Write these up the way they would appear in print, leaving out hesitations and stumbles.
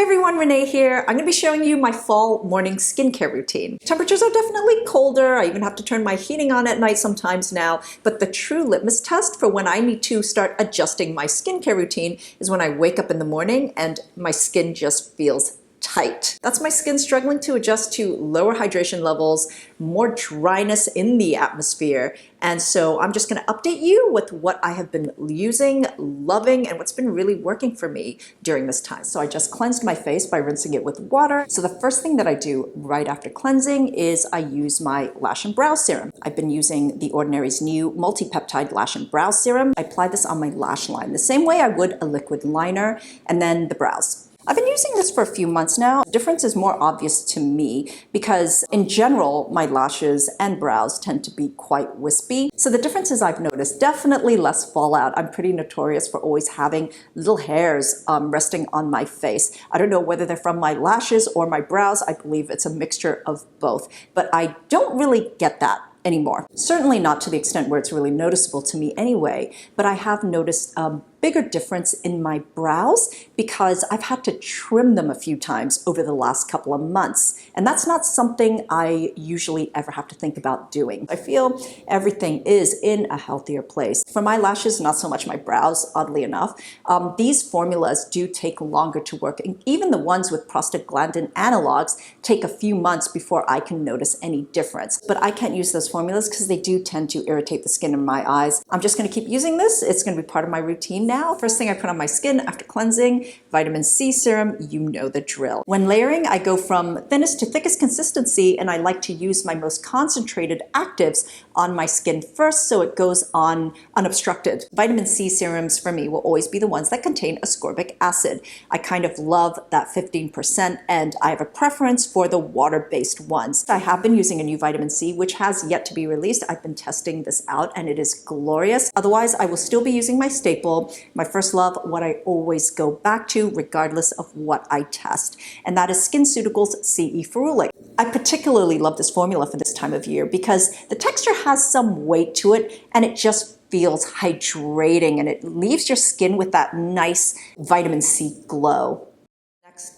Hi everyone, Renee here. I'm going to be showing you my fall morning skincare routine. Temperatures are definitely colder. I even have to turn my heating on at night sometimes now, but the true litmus test for when I need to start adjusting my skincare routine is when I wake up in the morning and my skin just feels tight. That's my skin struggling to adjust to lower hydration levels, more dryness in the atmosphere. And so I'm just going to update you with what I have been using, loving, and what's been really working for me during this time. So I just cleansed my face by rinsing it with water. So the first thing that I do right after cleansing is I use my Lash and Brow Serum. I've been using The Ordinary's new multi-peptide Lash and Brow Serum. I apply this on my lash line the same way I would a liquid liner, and then the brows. I've been using this for a few months now. The difference is more obvious to me because in general, my lashes and brows tend to be quite wispy. So the differences I've noticed, definitely less fallout. I'm pretty notorious for always having little hairs resting on my face. I don't know whether they're from my lashes or my brows. I believe it's a mixture of both, but I don't really get that anymore. Certainly not to the extent where it's really noticeable to me anyway, but I have noticed bigger difference in my brows because I've had to trim them a few times over the last couple of months. And that's not something I usually ever have to think about doing. I feel everything is in a healthier place. For my lashes, not so much my brows, oddly enough. These formulas do take longer to work. And even the ones with prostaglandin analogs take a few months before I can notice any difference. But I can't use those formulas because they do tend to irritate the skin in my eyes. I'm just going to keep using this. It's going to be part of my routine now. First thing I put on my skin after cleansing, vitamin C serum, you know the drill. When layering, I go from thinnest to thickest consistency, and I like to use my most concentrated actives on my skin first so it goes on unobstructed. Vitamin C serums for me will always be the ones that contain ascorbic acid. I kind of love that 15%, and I have a preference for the water-based ones. I have been using a new vitamin C, which has yet to be released. I've been testing this out and it is glorious. Otherwise, I will still be using my staple, my first love, what I always go back to regardless of what I test. And that is Skinceuticals CE Ferulic. I particularly love this formula for this time of year because the texture has some weight to it and it just feels hydrating and it leaves your skin with that nice vitamin C glow.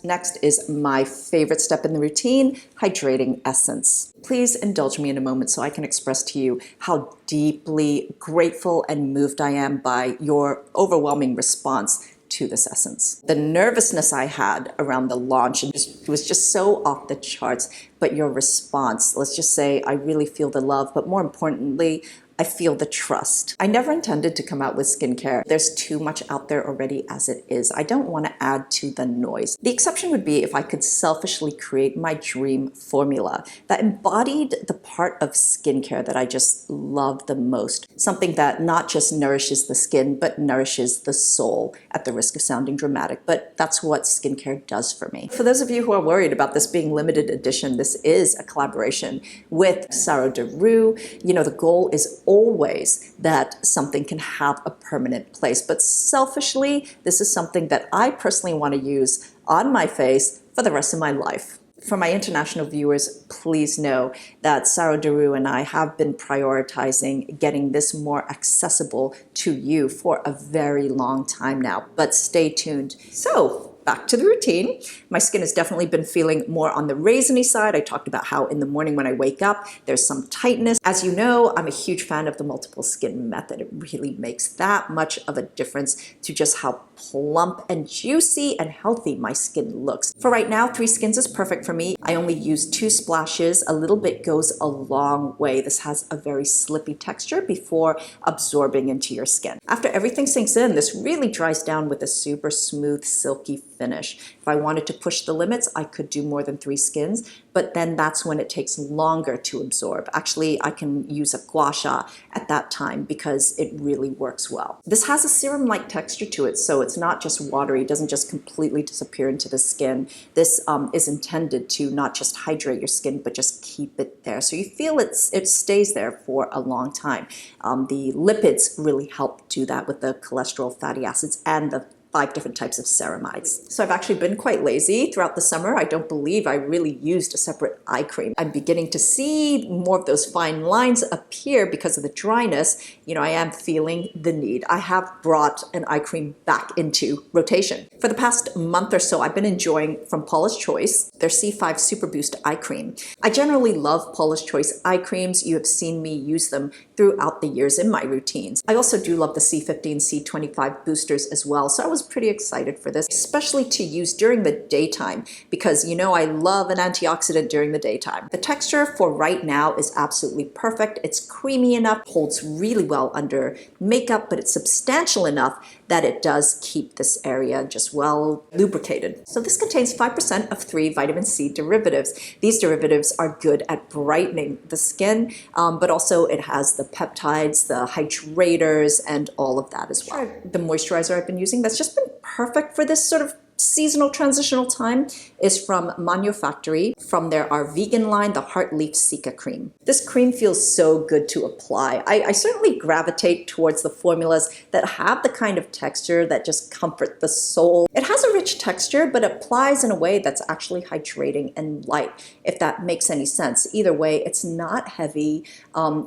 Next is my favorite step in the routine, hydrating essence. Please indulge me in a moment so I can express to you how deeply grateful and moved I am by your overwhelming response to this essence. The nervousness I had around the launch was just so off the charts, but your response, let's just say I really feel the love, but more importantly, I feel the trust. I never intended to come out with skincare. There's too much out there already as it is. I don't want to add to the noise. The exception would be if I could selfishly create my dream formula that embodied the part of skincare that I just love the most. Something that not just nourishes the skin, but nourishes the soul, at the risk of sounding dramatic, but that's what skincare does for me. For those of you who are worried about this being limited edition, this is a collaboration with Saro. You know, the goal is always that something can have a permanent place. But selfishly, this is something that I personally want to use on my face for the rest of my life. For my international viewers, please know that Saro and I have been prioritizing getting this more accessible to you for a very long time now, but stay tuned. So, back to the routine. My skin has definitely been feeling more on the raisiny side. I talked about how in the morning when I wake up, there's some tightness. As you know, I'm a huge fan of the multiple skin method. It really makes that much of a difference to just how plump and juicy and healthy my skin looks. For right now, 3 skins is perfect for me. I only use 2 splashes. A little bit goes a long way. This has a very slippy texture before absorbing into your skin. After everything sinks in, this really dries down with a super smooth, silky finish. If I wanted to push the limits, I could do more than 3 skins, but then that's when it takes longer to absorb. Actually, I can use a gua sha at that time because it really works well. This has a serum-like texture to it, so it's not just watery. It doesn't just completely disappear into the skin. This is intended to not just hydrate your skin, but just keep it there. So you feel it stays there for a long time. The lipids really help do that with the cholesterol, fatty acids, and the 5 different types of ceramides. So I've actually been quite lazy throughout the summer. I don't believe I really used a separate eye cream. I'm beginning to see more of those fine lines appear because of the dryness. You know, I am feeling the need. I have brought an eye cream back into rotation. For the past month or so, I've been enjoying from Paula's Choice their C5 Super Boost eye cream. I generally love Paula's Choice eye creams. You have seen me use them throughout the years in my routines. I also do love the C50 and C25 boosters as well, so I was pretty excited for this, especially to use during the daytime, because you know I love an antioxidant during the daytime. The texture for right now is absolutely perfect. It's creamy enough, holds really well under makeup, but it's substantial enough that it does keep this area just well lubricated. So this contains 5% of 3 vitamin C derivatives. These derivatives are good at brightening the skin, but also it has the peptides, the hydrators, and all of that as well. The moisturizer I've been using that's just been perfect for this sort of seasonal transitional time is from Manufactory, from their Our Vegan line, the Heartleaf Cica cream. This cream feels so good to apply. I certainly gravitate towards the formulas that have the kind of texture that just comfort the soul. It has a rich texture, but applies in a way that's actually hydrating and light, if that makes any sense. Either way, it's not heavy,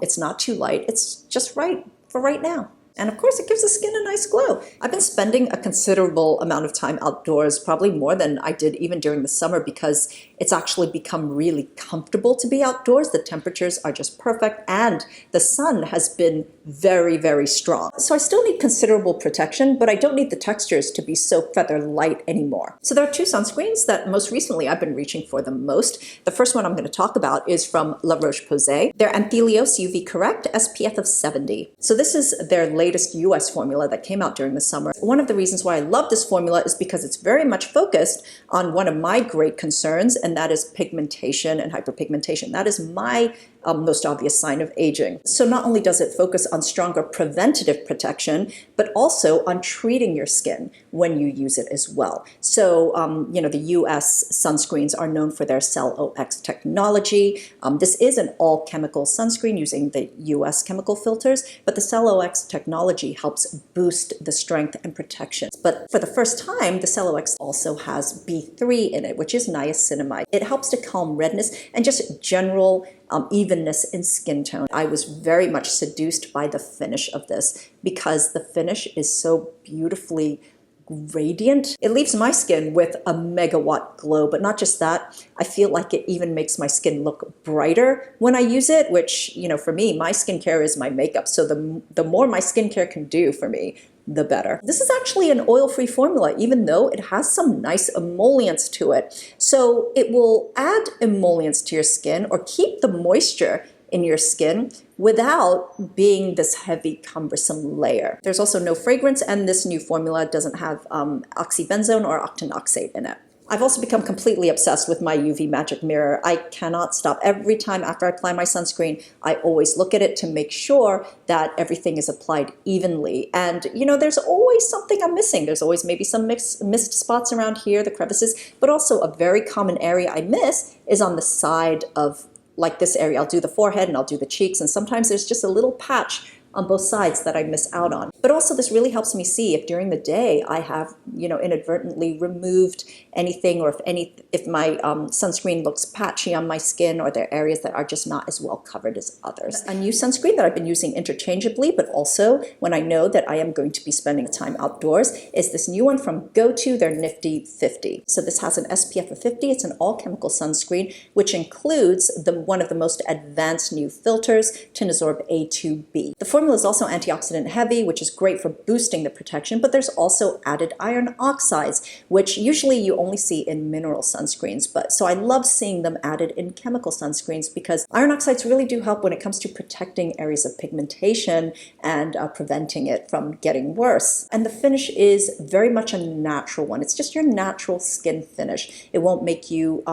it's not too light, it's just right for right now. And of course, it gives the skin a nice glow. I've been spending a considerable amount of time outdoors, probably more than I did even during the summer, because it's actually become really comfortable to be outdoors. The temperatures are just perfect, and the sun has been very, very strong. So I still need considerable protection, but I don't need the textures to be so feather light anymore. So there are 2 sunscreens that most recently I've been reaching for the most. The first one I'm going to talk about is from La Roche-Posay. Their Anthelios UV Correct SPF of 70. So this is their latest US formula that came out during the summer. One of the reasons why I love this formula is because it's very much focused on one of my great concerns, and that is pigmentation and hyperpigmentation. That is my most obvious sign of aging. So not only does it focus on stronger preventative protection, but also on treating your skin when you use it as well. So, you know, the US sunscreens are known for their Cell OX technology. This is an all-chemical sunscreen using the US chemical filters, but the Cell OX technology helps boost the strength and protection. But for the first time, the Cell OX also has B3 in it, which is niacinamide. It helps to calm redness and just general evenness in skin tone. I was very much seduced by the finish of this because the finish is so beautifully radiant. It leaves my skin with a megawatt glow, but not just that. I feel like it even makes my skin look brighter when I use it, which, you know, for me, my skincare is my makeup. So the more my skincare can do for me, the better. This is actually an oil-free formula, even though it has some nice emollients to it. So it will add emollients to your skin or keep the moisture in your skin without being this heavy, cumbersome layer. There's also no fragrance, and this new formula doesn't have oxybenzone or octinoxate in it. I've also become completely obsessed with my UVMagic mirror. I cannot stop. Every time after I apply my sunscreen, I always look at it to make sure that everything is applied evenly. And, you know, there's always something I'm missing. There's always maybe some missed spots around here, the crevices, but also a very common area I miss is on the side of, like this area. I'll do the forehead and I'll do the cheeks, and sometimes there's just a little patch on both sides that I miss out on. But also this really helps me see if during the day I have, you know, inadvertently removed anything, or if my sunscreen looks patchy on my skin, or there are areas that are just not as well covered as others. A new sunscreen that I've been using interchangeably, but also when I know that I am going to be spending time outdoors, is this new one from their Nifty 50. So this has an SPF of 50. It's an all-chemical sunscreen, which includes one of the most advanced new filters, Tinosorb A2B. The formula is also antioxidant heavy, which is great for boosting the protection, but there's also added iron oxides, which usually you only see in mineral sunscreens. So I love seeing them added in chemical sunscreens because iron oxides really do help when it comes to protecting areas of pigmentation and preventing it from getting worse. And the finish is very much a natural one. It's just your natural skin finish. It won't make you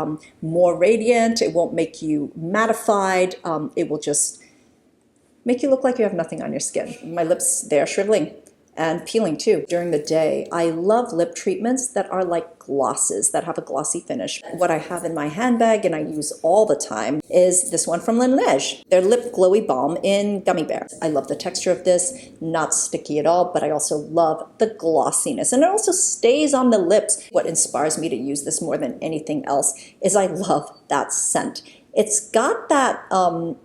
more radiant. It won't make you mattified. It will just make you look like you have nothing on your skin. My lips, they're shriveling. and peeling too during the day. I love lip treatments that are like glosses, that have a glossy finish. What I have in my handbag and I use all the time is this one from Laneige, their Lip Glowy Balm in Gummy Bear. I love the texture of this, not sticky at all, but I also love the glossiness, and it also stays on the lips. What inspires me to use this more than anything else is I love that scent. It's got that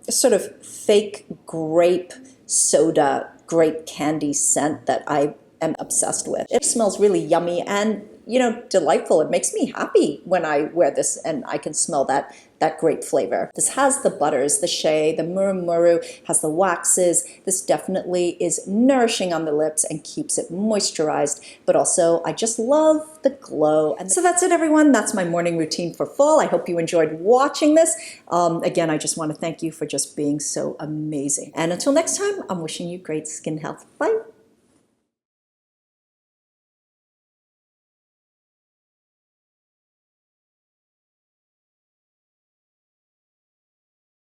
sort of fake grape soda, grape candy scent that I am obsessed with. It smells really yummy and, you know, delightful. It makes me happy when I wear this and I can smell that grape flavor. This has the butters, the shea, the murumuru, has the waxes. This definitely is nourishing on the lips and keeps it moisturized, but also I just love the glow. And so that's it, everyone. That's my morning routine for fall. I hope you enjoyed watching this. Again, I just want to thank you for just being so amazing. And until next time, I'm wishing you great skin health. Bye.